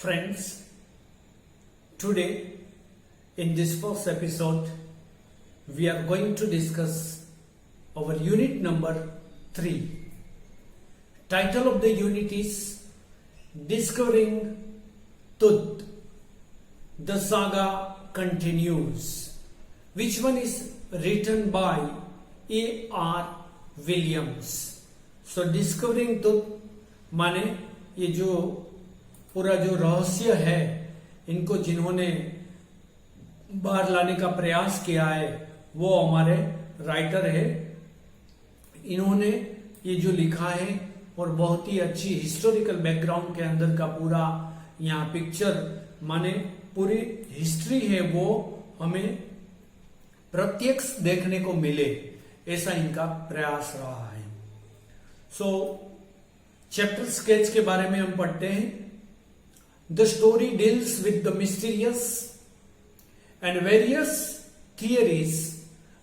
Friends, today in this first episode, we are going to discuss our unit number 3. Title of the unit is Discovering Truth. The saga continues. Which one is written by A.R. Williams. So Discovering Truth माने ये जो पूरा जो रहस्य है इनको जिन्होंने बाहर लाने का प्रयास किया है वो हमारे राइटर है। इन्होंने ये जो लिखा है और बहुत ही अच्छी हिस्टोरिकल बैकग्राउंड के अंदर का पूरा यहाँ पिक्चर माने पूरी हिस्ट्री है वो हमें प्रत्यक्ष देखने को मिले, ऐसा इनका प्रयास रहा है। सो चैप्टर स्केच के बारे में हम पढ़ते हैं। The story deals with the mysterious and various theories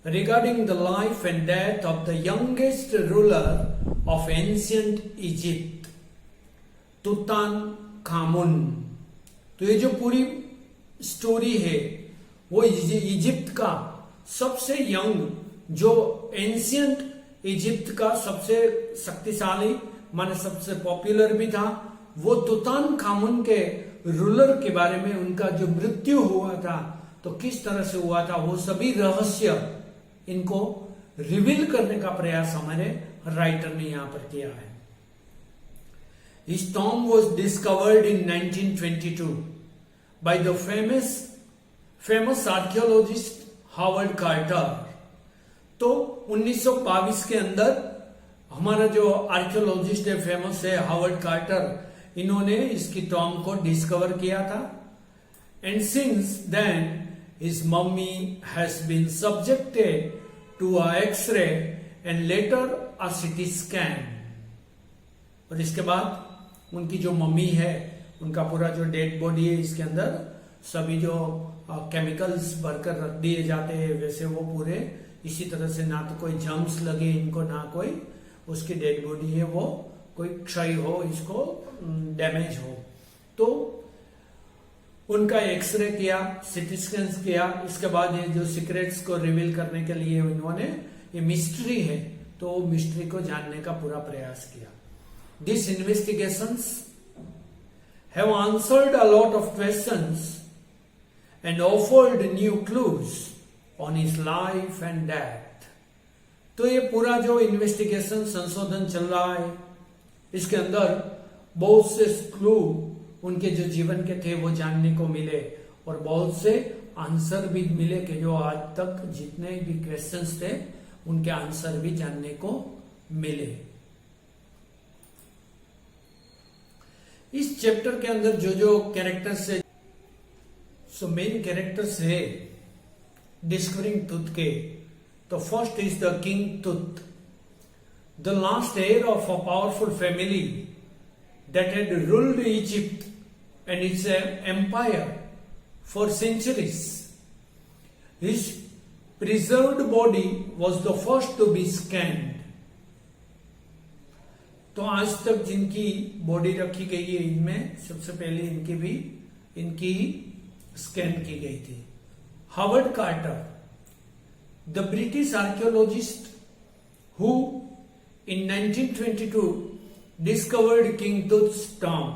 regarding the life and death of the youngest ruler of ancient Egypt, Tutankhamun. तो ये जो पूरी स्टोरी है वो इजिप्ट का सबसे यंग, जो एंशिएंट इजिप्ट का सबसे शक्तिशाली माने सबसे पॉपुलर भी था, वो तुतानखामुन के रूलर के बारे में, उनका जो मृत्यु हुआ था तो किस तरह से हुआ था, वो सभी रहस्य इनको रिवील करने का प्रयास हमारे राइटर ने यहां पर किया है। His tomb was discovered in 1922 by the famous archaeologist Howard Carter। तो 1922 के अंदर हमारा जो आर्कियोलॉजिस्ट है, फेमस है हावर्ड कार्टर, इन्होंने इसकी टॉम को डिस्कवर किया था। And since then his mummy has been subjected to a X ray and later a CT scan. और इसके बाद उनकी जो मम्मी है, उनका पूरा जो डेड बॉडी है, इसके अंदर सभी जो केमिकल्स भरकर रख दिए जाते हैं, वैसे वो पूरे इसी तरह से, ना तो कोई जम्स लगे इनको, ना कोई उसकी डेड बॉडी है वो कोई क्षय हो, इसको डैमेज हो। तो उनका एक्सरे किया, सीटी स्कैन किया, इसके बाद ये जो सीक्रेट्स को रिवील करने के लिए इन्होंने, ये मिस्ट्री है तो मिस्ट्री को जानने का पूरा प्रयास किया। This investigations have answered a lot of questions and offered new clues on his life and death. तो ये पूरा जो इन्वेस्टिगेशन संशोधन चल रहा है, इसके अंदर बहुत से क्लू उनके जो जीवन के थे वो जानने को मिले, और बहुत से आंसर भी मिले कि जो आज तक जितने भी क्वेश्चंस थे उनके आंसर भी जानने को मिले। इस चैप्टर के अंदर जो जो कैरेक्टर्स है, सो मेन कैरेक्टर्स है डिस्कवरिंग ट्रुथ के। तो first is the king Tut, the last heir of a powerful family that had ruled Egypt and its empire for centuries. His preserved body was the first to be scanned. तो आज तक जिनकी body रखी गई है, इनमें सबसे पहले इनकी स्कैन की गई थी। Howard Carter, the British archaeologist who in 1922 discovered King Tut's tomb.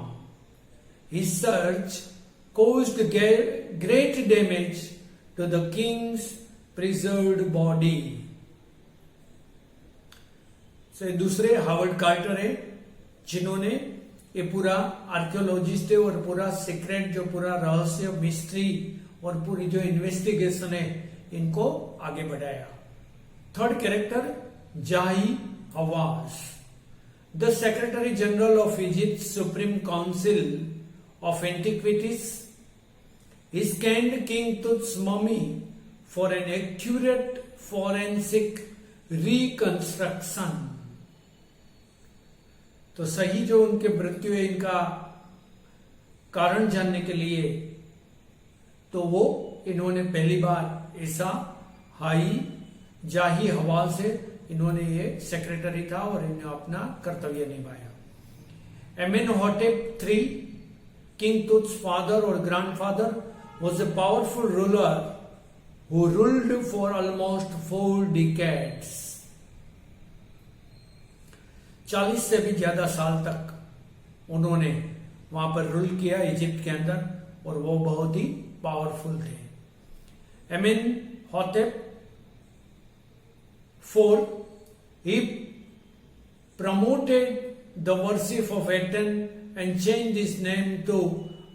His search caused great damage to the king's preserved body. So दूसरे हावर्ड कार्टर है जिन्होंने ये पूरा आर्कियोलॉजिस्ट है और पूरा सीक्रेट, जो पूरा रहस्य, मिस्ट्री और पूरी जो इन्वेस्टिगेशन है, इनको आगे बढ़ाया। Third character Zahi Hawass, the secretary general of Egypt supreme council of antiquities. He scanned King Tut's mummy for an accurate forensic reconstruction. तो सही जो उनके मृत्यु है, इनका कारण जानने के लिए तो वो इन्होंने पहली बार ऐसा जाही हवाल से इन्होंने, ये सेक्रेटरी था और इन्होंने अपना कर्तव्य निभाया। एमेनहोटेप III King Tut's father or grandfather was a powerful ruler who ruled for almost 4 decades. 40 से भी ज्यादा साल तक उन्होंने वहां पर रूल किया इजिप्ट के अंदर, और वो बहुत ही पावरफुल थे. Amenhotep IV, he promoted the worship of Aten and changed his name to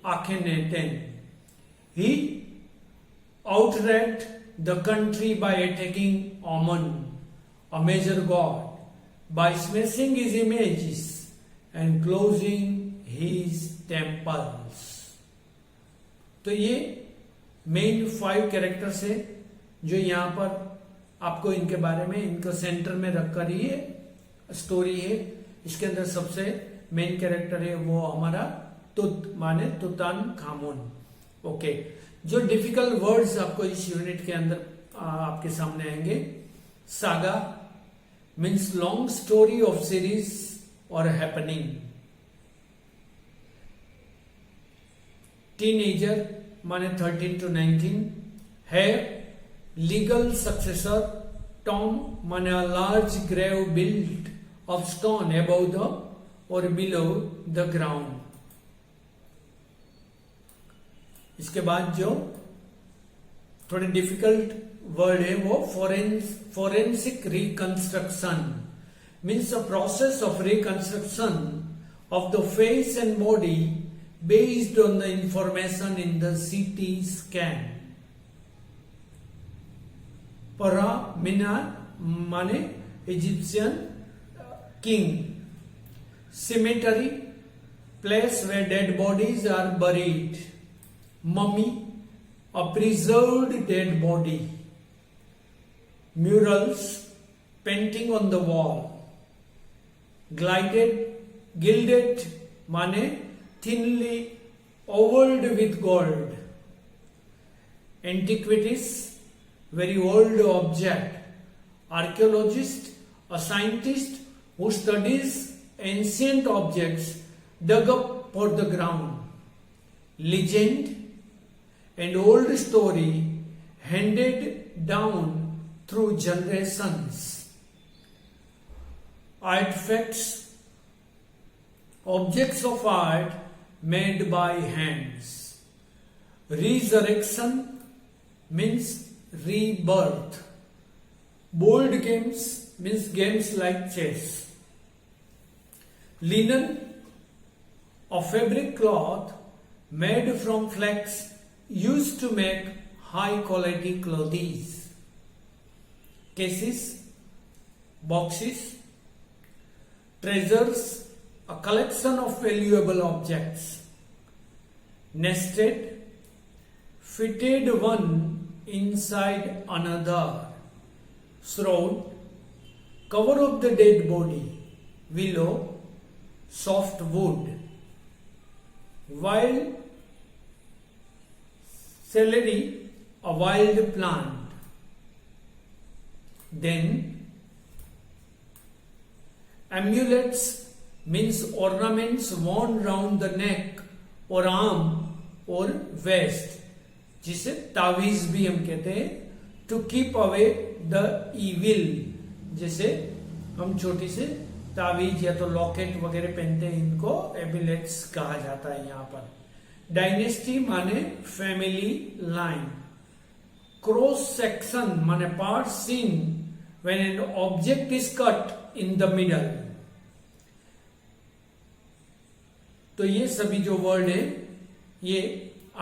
Akhenaten. He outranked the country by attacking Amun, a major god, by smashing his images and closing his temples. तो ये main 5 characters है जो यहाँ पर आपको इनके बारे में, इनको सेंटर में रखकर ये स्टोरी है. इसके अंदर सबसे मेन कैरेक्टर है वो हमारा तुत माने तुतानखामुन. ओके, जो डिफिकल्ट वर्ड्स आपको इस यूनिट के अंदर आपके सामने आएंगे. Saga means long story of series और हैपनिंग. टीनेजर माने 13 to 19. Heir legal successor. Tomb माने a large grave built of stone above the और बिलो द ग्राउंड. इसके बाद जो थोड़े डिफिकल्ट वर्ड है वो forensic reconstruction means a process of reconstruction of the face and body based on the information in the CT scan. Paramina mane Egyptian king. Cemetery, place where dead bodies are buried. Mummy, a preserved dead body. Murals, painting on the wall. Gilded mane thinly ovaled with gold. Antiquities, very old object. Archaeologist, a scientist who studies ancient objects dug up for the ground. Legend, an old story handed down through generations. Artifacts, objects of art made by hands. Resurrection means rebirth. Board games means games like chess. Linen, a fabric cloth made from flax used to make high quality clothes. Cases, boxes. Treasures, a collection of valuable objects. Nested, fitted one inside another. Shroud, cover of the dead body. Willow, soft wood. Wild celery, a wild plant. Then amulets means ornaments worn round the neck or arm or waist, जिसे तावीज भी हम कहते हैं. To keep away the evil, जैसे हम छोटी से तावीज या तो लॉकेट वगैरह पहनते हैं, इनको एम्यूलेट्स कहा जाता है यहाँ पर. डायनेस्टी माने फैमिली लाइन. क्रॉस सेक्शन माने part seen when an object is cut in the middle. तो ये सभी जो वर्ड है ये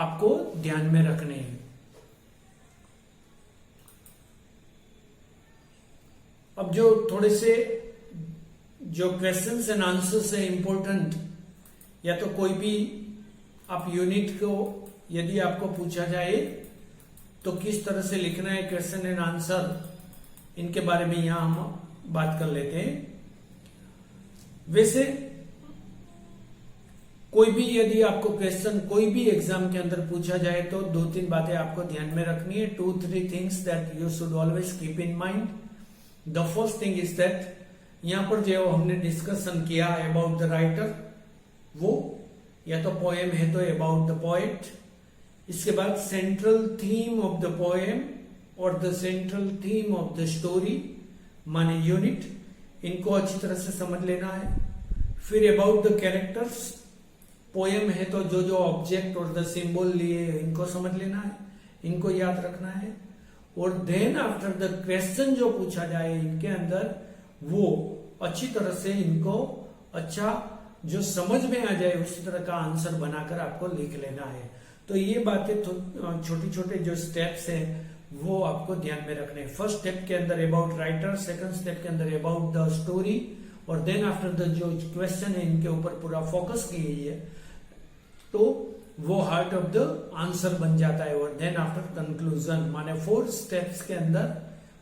आपको ध्यान में रखने हैं. अब जो थोड़े से जो क्वेश्चंस एंड आंसर्स है इंपॉर्टेंट, या तो कोई भी आप यूनिट को यदि आपको पूछा जाए तो किस तरह से लिखना है क्वेश्चन एंड आंसर, इनके बारे में यहां हम बात कर लेते हैं. वैसे कोई भी यदि आपको क्वेश्चन कोई भी एग्जाम के अंदर पूछा जाए तो 2-3 बातें आपको ध्यान में रखनी है. 2-3 things that you should always keep in mind. The first thing is that यहां पर जो हमने डिस्कशन किया अबाउट द राइटर, वो या तो पोएम है तो अबाउट द पोएट। इसके बाद central theme of the poem और the central theme of the story माने यूनिट, इनको अच्छी तरह से समझ लेना है। फिर अबाउट द कैरेक्टर्स, पोएम है तो जो जो ऑब्जेक्ट और द सिंबल लिए इनको समझ लेना है, इनको याद रखना है। और देन आफ्टर द क्वेश्चन जो पूछा जाए इनके अंदर, वो अच्छी तरह से इनको अच्छा जो समझ में आ जाए उसी तरह का आंसर बनाकर आपको लिख लेना है। तो ये बातें छोटे छोटे जो स्टेप्स हैं वो आपको ध्यान में रखने हैं। फर्स्ट स्टेप के अंदर अबाउट राइटर, सेकंड स्टेप के अंदर अबाउट द स्टोरी, और देन आफ्टर द जो क्वेश्चन है इनके ऊपर पूरा फोकस की गई है, तो वो हार्ट ऑफ द आंसर बन जाता है। और देन आफ्टर कंक्लूजन, माने 4 स्टेप्स के अंदर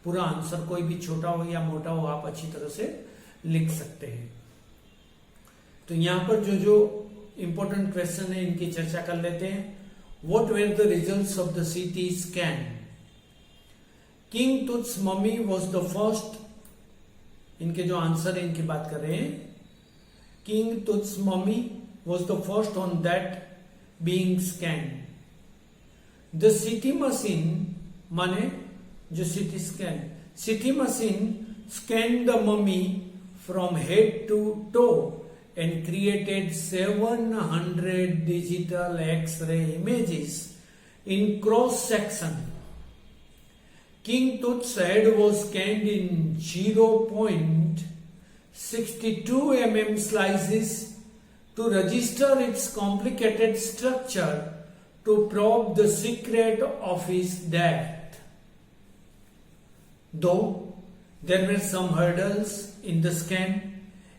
पूरा आंसर, कोई भी छोटा हो या मोटा हो, आप अच्छी तरह से लिख सकते हैं। तो यहां पर जो जो इंपॉर्टेंट क्वेश्चन है इनकी चर्चा कर लेते हैं। What were the results of the CT scan? King Tut's mummy was the first, इनके जो आंसर है इनकी बात कर रहे हैं। King Tut's mummy was the first on that being scanned. The CT machine, माने जो CT scan, CT machine scanned the mummy from head to toe and created 700 digital X-ray images in cross section. King Tut's head was scanned in 0.62 mm slices to register its complicated structure to probe the secret of his death. Though there were some hurdles in the scan,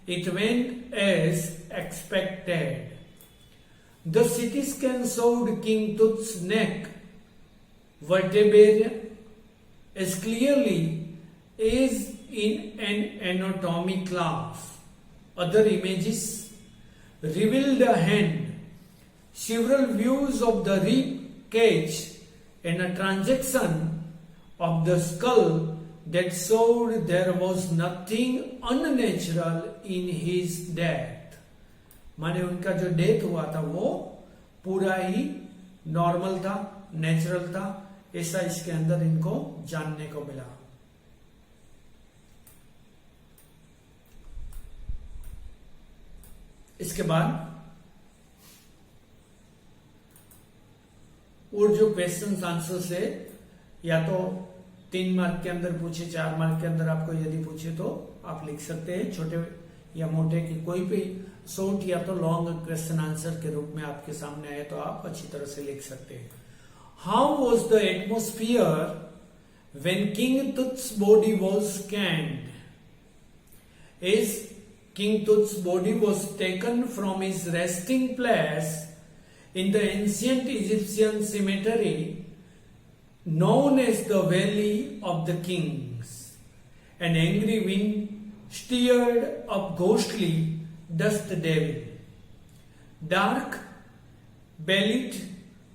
it went as expected. The CT scan showed King Tut's neck vertebrae as clearly as in an anatomy class. Other images revealed a hand, several views of the rib cage, and a transaction of the skull that showed there was nothing unnatural in his death. माने उनका जो death हुआ था वो पूरा ही normal था, natural था, ऐसा इसके अंदर इनको जानने को मिला। इसके बाद और जो क्वेश्चन आंसर है, या तो 3 मार्क के अंदर पूछे, 4 मार्क के अंदर आपको यदि पूछे तो आप लिख सकते हैं, छोटे या मोटे की कोई भी शॉर्ट या तो लॉन्ग क्वेश्चन आंसर के रूप में आपके सामने आए तो आप अच्छी तरह से लिख सकते हैं। How was the atmosphere when king Tut's body was scanned? As king Tut's body was taken from his resting place in the ancient Egyptian cemetery known as the Valley of the Kings. An angry wind stirred up ghostly dust devil. Dark bellied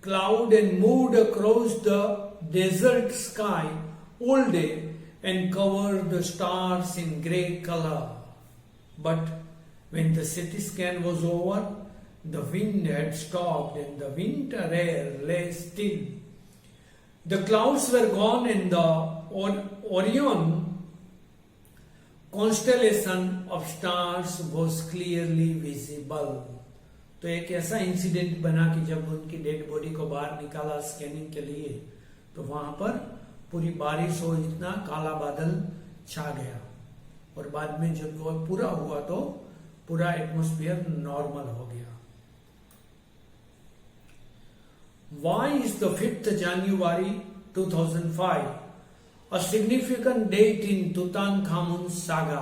cloud and moved across the desert sky all day and covered the stars in grey color. But when the CT scan was over, the wind had stopped and the winter air lay still. The clouds were gone and the Orion constellation of stars was clearly visible. तो एक ऐसा incident बना कि जब उनकी dead body को बाहर निकाला स्कैनिंग के लिए तो वहां पर पूरी बारिश हो, इतना काला बादल छा गया, और बाद में जब वो पूरा हुआ तो पूरा एटमॉस्फेयर नॉर्मल हो गया। Why is the 5th January 2005 a significant date in Tutankhamun's saga?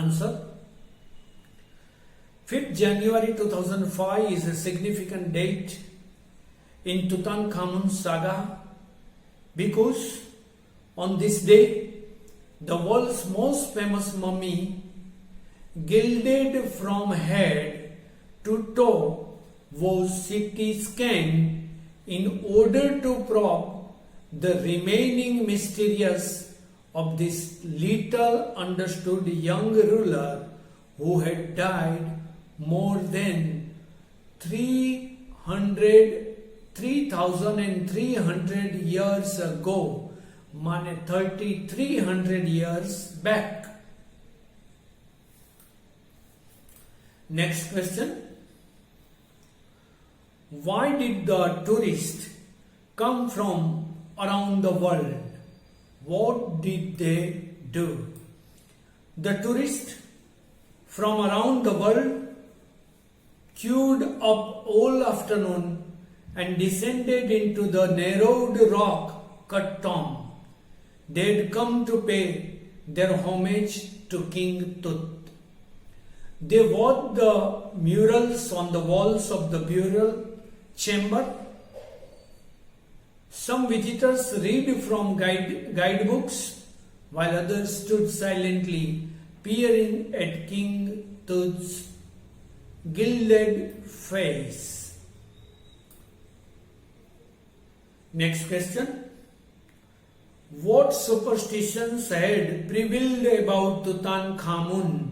Answer: 5th January 2005 is a significant date in Tutankhamun's saga because on this day the world's most famous mummy, gilded from head to toe, was CT scanned in order to probe the remaining mysteries of this little understood young ruler who had died more than 3,300 years ago, माने 3,300 years back. Next question. Why did the tourists come from around the world? What did they do? The tourists from around the world queued up all afternoon and descended into the narrowed rock cut tomb. They had come to pay their homage to King Tut. They watched the murals on the walls of the burial chamber. Some visitors read from guidebooks, while others stood silently peering at King Tut's gilded face. Next question. What superstitions had prevailed about Tutankhamun?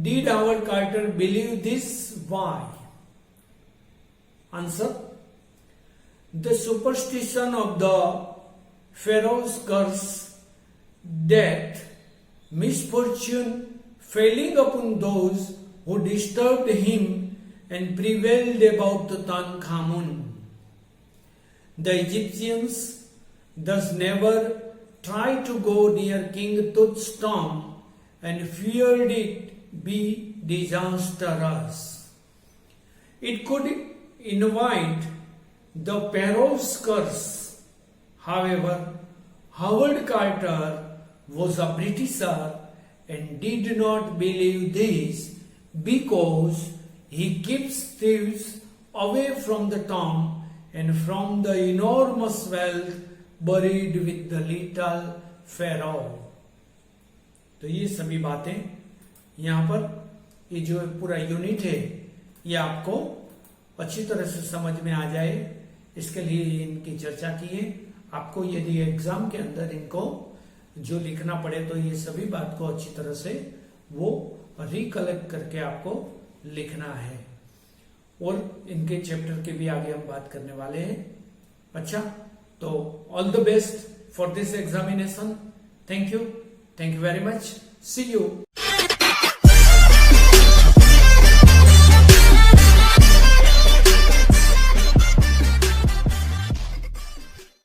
Did Howard Carter believe this? Why? Answer. The superstition of the Pharaoh's curse, death, misfortune falling upon those who disturbed him and prevailed about Tutankhamun. The Egyptians thus never tried to go near King Tut's tomb and feared it be disastrous. It could invite the Pharaoh's curse. However, Howard Carter was a Britisher and did not believe this because he keeps thieves away from the tomb and from the enormous wealth buried with the little Pharaoh. तो ये सभी बातें यहाँ पर ये जो पूरा unit है ये आपको अच्छी तरह से समझ में आ जाए इसके लिए इनकी चर्चा की है। आपको यदि एग्जाम के अंदर इनको जो लिखना पड़े तो ये सभी बात को अच्छी तरह से वो रिकलेक्ट करके आपको लिखना है और इनके चैप्टर के भी आगे हम बात करने वाले हैं। अच्छा, तो all the best for this examination. Thank you very much. See you.